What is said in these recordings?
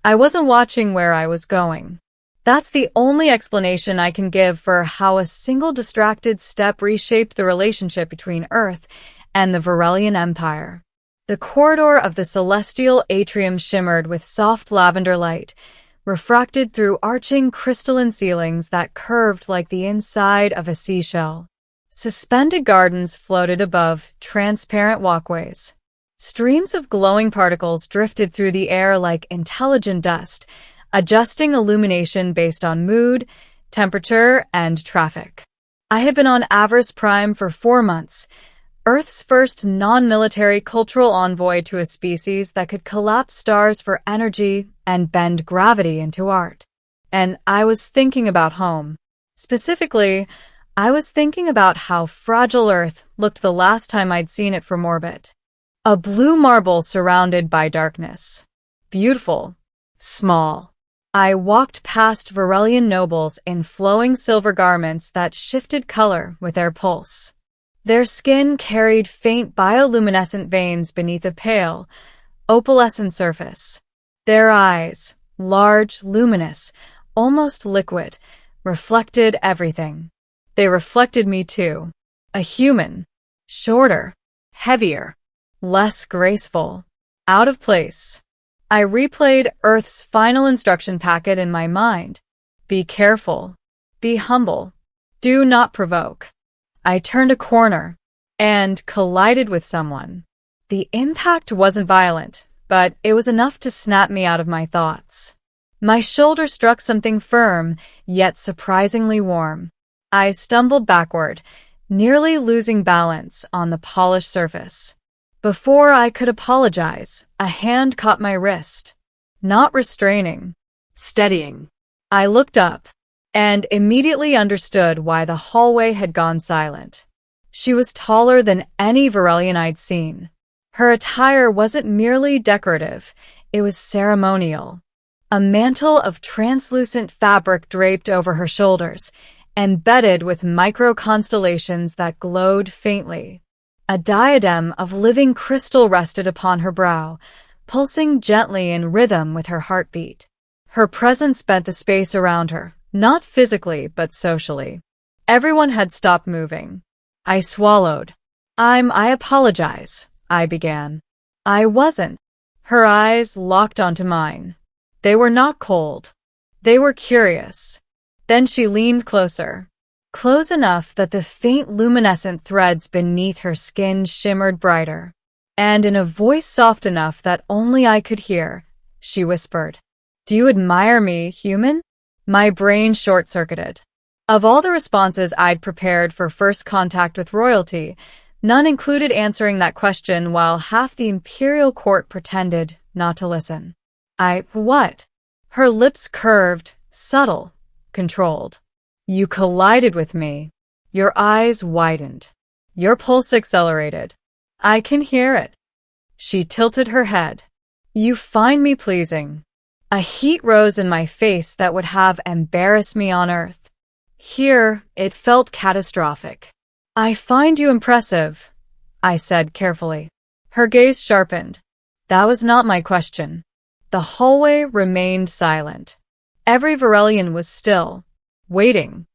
I wasn't watching where I was going. That's the only explanation I can give for how a single distracted step reshaped the relationship between Earth and the Varelian Empire. The corridor of the celestial atrium shimmered with soft lavender light, refracted through arching crystalline ceilings that curved like the inside of a seashell. Suspended gardens floated above, transparent walkways. Streams of glowing particles drifted through the air like intelligent dust, adjusting illumination based on mood, temperature, and traffic. I had been on Avaris Prime for 4 months, Earth's first non-military cultural envoy to a species that could collapse stars for energy and bend gravity into art. And I was thinking about home. Specifically, I was thinking about how fragile Earth looked the last time I'd seen it from orbit. A blue marble surrounded by darkness. Beautiful. Small. I walked past Varelian nobles in flowing silver garments that shifted color with their pulse. Their skin carried faint bioluminescent veins beneath a pale, opalescent surface. Their eyes, large, luminous, almost liquid, reflected everything. They reflected me too. A human. Shorter. Heavier. Less graceful. Out of place. I replayed Earth's final instruction packet in my mind. Be careful. Be humble. Do not provoke. I turned a corner and collided with someone. The impact wasn't violent, but it was enough to snap me out of my thoughts. My shoulder struck something firm, yet surprisingly warm. I stumbled backward, nearly losing balance on the polished surface. Before I could apologize, a hand caught my wrist. Not restraining, steadying. I looked up and immediately understood why the hallway had gone silent. She was taller than any Varelian I'd seen. Her attire wasn't merely decorative, it was ceremonial. A mantle of translucent fabric draped over her shoulders, embedded with micro-constellations that glowed faintly. A diadem of living crystal rested upon her brow, pulsing gently in rhythm with her heartbeat. Her presence bent the space around her, not physically, but socially. Everyone had stopped moving. I swallowed. I apologize, I began. I wasn't. Her eyes locked onto mine. They were not cold. They were curious. Then she leaned closer. Close enough that the faint luminescent threads beneath her skin shimmered brighter. And in a voice soft enough that only I could hear, she whispered, "Do you admire me, human?" My brain short-circuited. Of all the responses I'd prepared for first contact with royalty, none included answering that question while half the imperial court pretended not to listen. What? Her lips curved, subtle, controlled. You collided with me. Your eyes widened. Your pulse accelerated. I can hear it. She tilted her head. You find me pleasing. A heat rose in my face that would have embarrassed me on Earth. Here, it felt catastrophic. I find you impressive, I said carefully. Her gaze sharpened. That was not my question. The hallway remained silent. Every Varelian was still, waiting.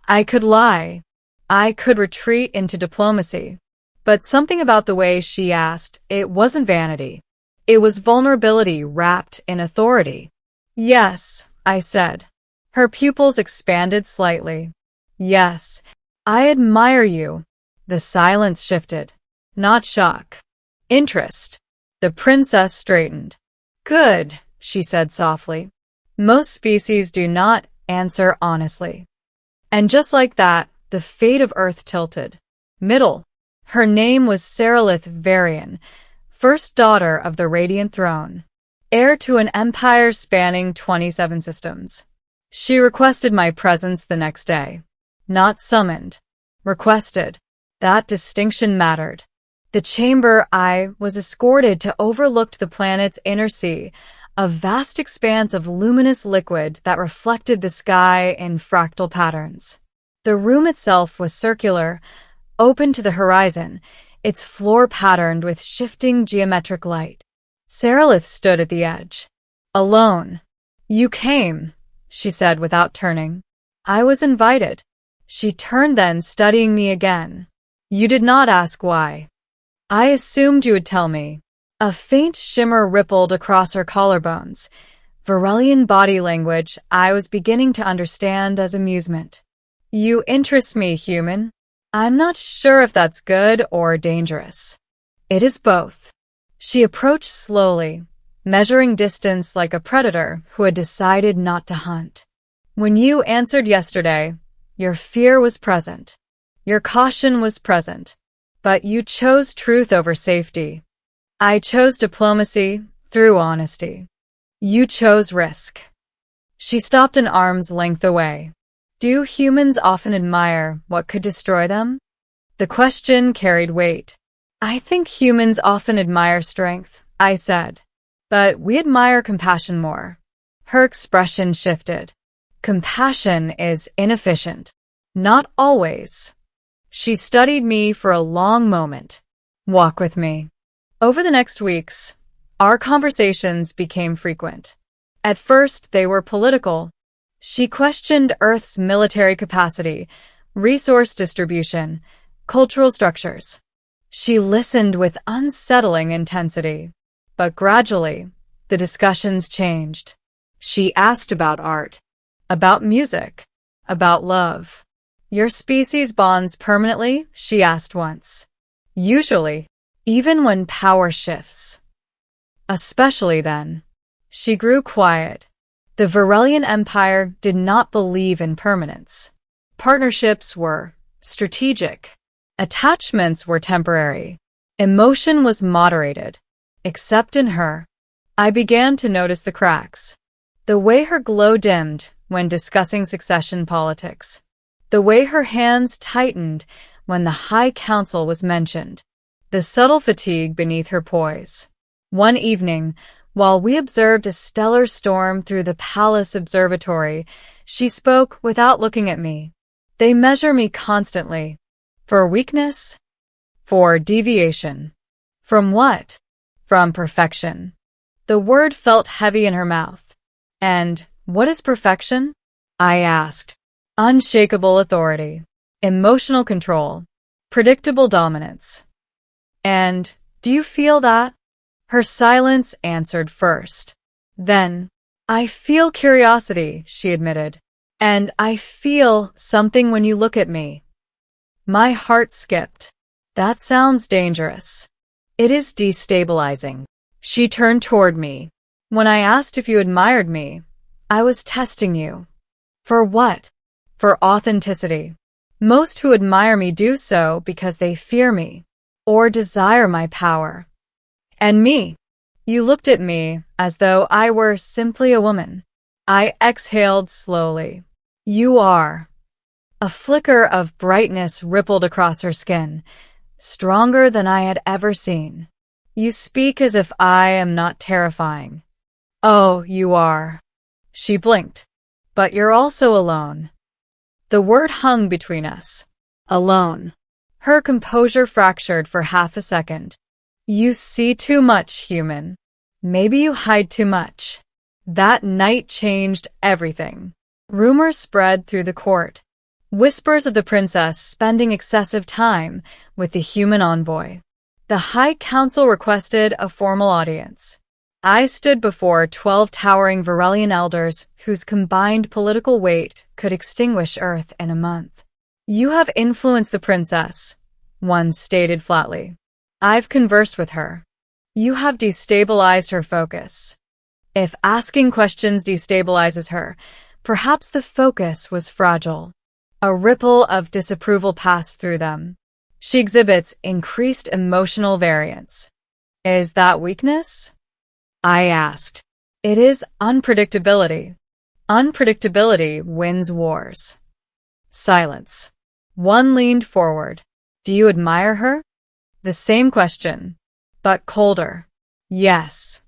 I could lie. I could retreat into diplomacy. But something about the way she asked, it wasn't vanity. It was vulnerability wrapped in authority. Yes, I said. Her pupils expanded slightly. Yes, I admire you. The silence shifted. Not shock. Interest. The princess straightened. Good, she said softly. Most species do not answer honestly. And just like that, the fate of Earth tilted. Middle. Her name was Seralith Varian, first daughter of the Radiant Throne, heir to an empire spanning 27 systems. She requested my presence the next day. Not summoned. Requested. That distinction mattered. The chamber I was escorted to overlooked the planet's inner sea, a vast expanse of luminous liquid that reflected the sky in fractal patterns. The room itself was circular, open to the horizon, its floor patterned with shifting geometric light. Seralith stood at the edge. Alone. You came, she said without turning. I was invited. She turned then, studying me again. You did not ask why. I assumed you would tell me. A faint shimmer rippled across her collarbones. Varelian body language I was beginning to understand as amusement. You interest me, human. I'm not sure if that's good or dangerous. It is both. She approached slowly, measuring distance like a predator who had decided not to hunt. When you answered yesterday, your fear was present. Your caution was present. But you chose truth over safety. I chose diplomacy through honesty. You chose risk. She stopped an arm's length away. Do humans often admire what could destroy them? The question carried weight. I think humans often admire strength, I said. But we admire compassion more. Her expression shifted. Compassion is inefficient. Not always. She studied me for a long moment. Walk with me. Over the next weeks, our conversations became frequent. At first, they were political. She questioned Earth's military capacity, resource distribution, cultural structures. She listened with unsettling intensity. But gradually, the discussions changed. She asked about art, about music, about love. Your species bonds permanently? She asked once. Usually, even when power shifts. Especially then. She grew quiet. The Varelian Empire did not believe in permanence. Partnerships were strategic. Attachments were temporary. Emotion was moderated. Except in her. I began to notice the cracks. The way her glow dimmed when discussing succession politics. The way her hands tightened when the High Council was mentioned. The subtle fatigue beneath her poise. One evening, while we observed a stellar storm through the palace observatory, she spoke without looking at me. They measure me constantly. For weakness? For deviation. From what? From perfection. The word felt heavy in her mouth. And what is perfection? I asked. Unshakable authority. Emotional control. Predictable dominance. And do you feel that? Her silence answered first. Then, I feel curiosity, she admitted. And I feel something when you look at me. My heart skipped. That sounds dangerous. It is destabilizing. She turned toward me. When I asked if you admired me, I was testing you. For what? For authenticity. Most who admire me do so because they fear me or desire my power. And me. You looked at me as though I were simply a woman. I exhaled slowly. You are. A flicker of brightness rippled across her skin, stronger than I had ever seen. You speak as if I am not terrifying. Oh, you are. She blinked. But you're also alone. The word hung between us. Alone. Her composure fractured for half a second. You see too much, human. Maybe you hide too much. That night changed everything. Rumors spread through the court. Whispers of the princess spending excessive time with the human envoy. The High Council requested a formal audience. I stood before 12 towering Varelian elders whose combined political weight could extinguish Earth in a month. You have influenced the princess, one stated flatly. I've conversed with her. You have destabilized her focus. If asking questions destabilizes her, perhaps the focus was fragile. A ripple of disapproval passed through them. She exhibits increased emotional variance. Is that weakness? I asked. It is unpredictability. Unpredictability wins wars. Silence. One leaned forward. Do you admire her? The same question, but colder. Yes.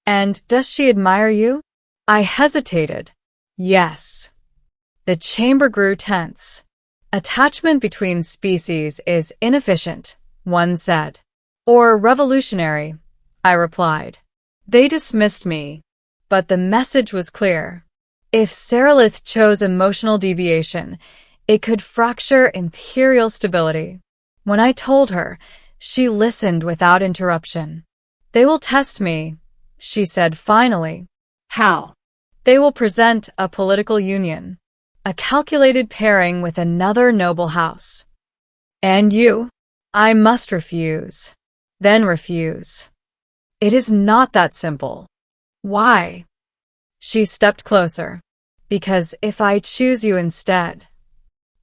And does she admire you? I hesitated. Yes. The chamber grew tense. Attachment between species is inefficient, one said. Or revolutionary, I replied. They dismissed me. But the message was clear. If Sarilith chose emotional deviation, it could fracture imperial stability. When I told her, she listened without interruption. They will test me, she said finally. How? They will present a political union, a calculated pairing with another noble house. And you? I must refuse. Then refuse. It is not that simple. Why? She stepped closer. Because if I choose you instead.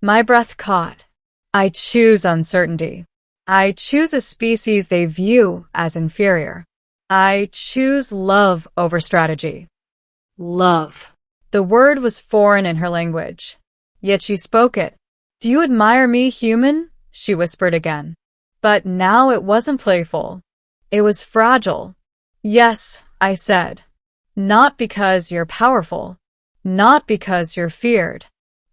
My breath caught. I choose uncertainty. I choose a species they view as inferior. I choose love over strategy. Love. The word was foreign in her language, yet she spoke it. Do you admire me, human? She whispered again. But now it wasn't playful. It was fragile. Yes, I said. Not because you're powerful. Not because you're feared.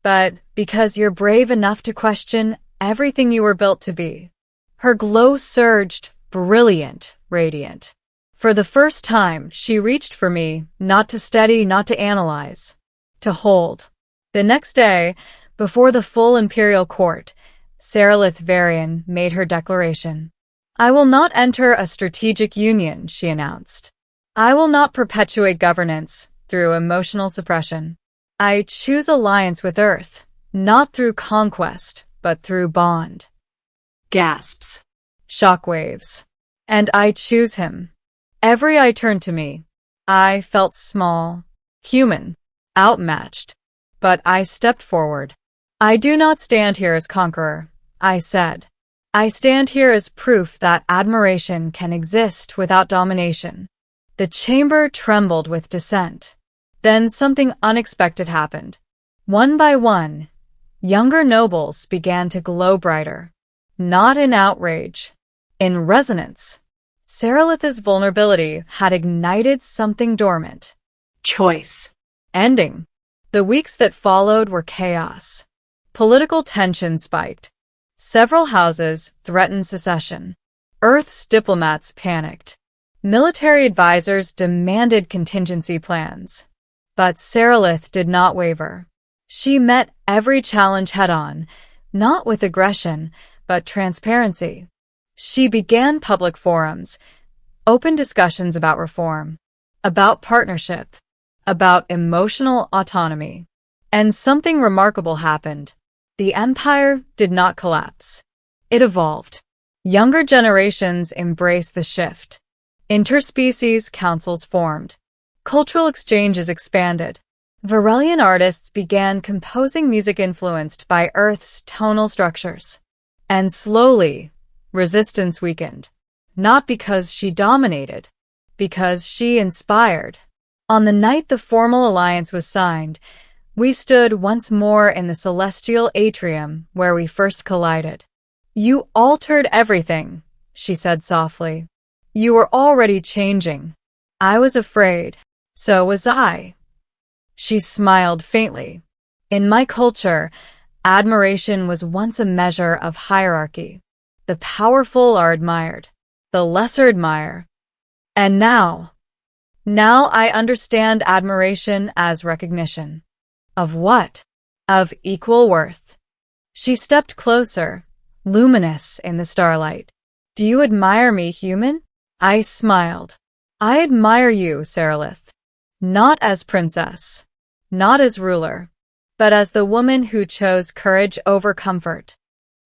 But because you're brave enough to question everything you were built to be. Her glow surged, brilliant, radiant. For the first time, she reached for me, not to study, not to analyze, to hold. The next day, before the full imperial court, Sarilith Varian made her declaration. I will not enter a strategic union, she announced. I will not perpetuate governance through emotional suppression. I choose alliance with Earth, not through conquest, but through bond. Gasps. Shockwaves. And I choose him. Every eye turned to me. I felt small, human, outmatched. But I stepped forward. I do not stand here as conqueror, I said. I stand here as proof that admiration can exist without domination. The chamber trembled with dissent. Then something unexpected happened. One by one, younger nobles began to glow brighter. Not in outrage, in resonance. Sarilith's vulnerability had ignited something dormant. Choice. Ending. The weeks that followed were chaos. Political tension spiked. Several houses threatened secession. Earth's diplomats panicked. Military advisors demanded contingency plans. But Sarilith did not waver. She met every challenge head-on, not with aggression, but transparency. She began public forums, open discussions about reform, about partnership, about emotional autonomy. And something remarkable happened. The empire did not collapse. It evolved. Younger generations embraced the shift. Interspecies councils formed. Cultural exchanges expanded. Varelian artists began composing music influenced by Earth's tonal structures. And slowly, resistance weakened. Not because she dominated, because she inspired. On the night the formal alliance was signed, we stood once more in the celestial atrium where we first collided. You altered everything, she said softly. You were already changing. I was afraid. So was I. She smiled faintly. In my culture, admiration was once a measure of hierarchy. The powerful are admired. The lesser admire. And now I understand admiration as recognition. Of what? Of equal worth. She stepped closer, luminous in the starlight. Do you admire me, human? I smiled. I admire you, Sarilith. Not as princess, not as ruler, but as the woman who chose courage over comfort.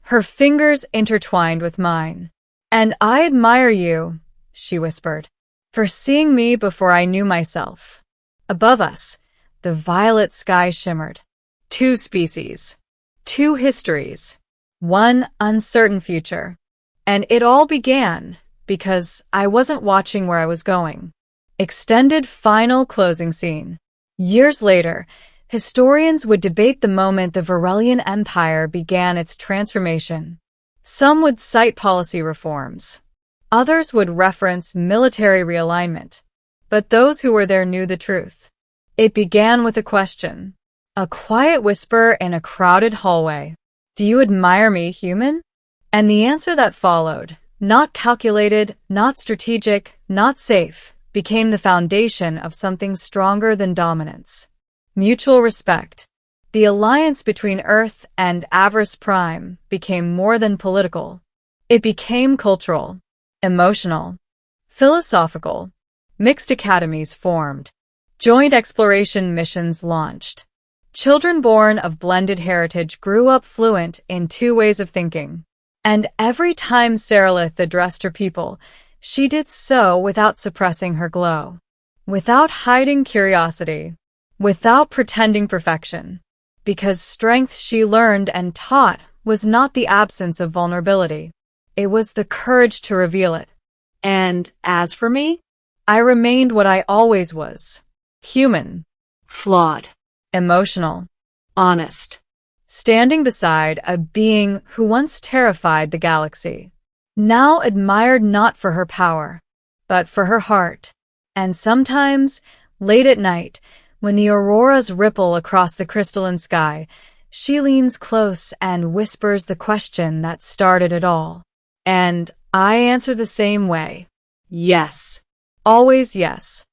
Her fingers intertwined with mine. And I admire you, she whispered, for seeing me before I knew myself. Above us, the violet sky shimmered. Two species, two histories, one uncertain future. And it all began because I wasn't watching where I was going. Extended final closing scene. Years later, historians would debate the moment the Varelian Empire began its transformation. Some would cite policy reforms. Others would reference military realignment. But those who were there knew the truth. It began with a question. A quiet whisper in a crowded hallway. Do you admire me, human? And the answer that followed, not calculated, not strategic, not safe, became the foundation of something stronger than dominance. Mutual respect. The alliance between Earth and Avaris Prime became more than political. It became cultural, emotional, philosophical. Mixed academies formed. Joint exploration missions launched. Children born of blended heritage grew up fluent in two ways of thinking. And every time Saralith addressed her people, she did so without suppressing her glow, without hiding curiosity, without pretending perfection. Because strength, she learned and taught, was not the absence of vulnerability. It was the courage to reveal it. And as for me? I remained what I always was. Human. Flawed. Emotional. Honest. Standing beside a being who once terrified the galaxy. Now admired not for her power, but for her heart. And sometimes, late at night, when the auroras ripple across the crystalline sky, she leans close and whispers the question that started it all. And I answer the same way. Yes. Always yes.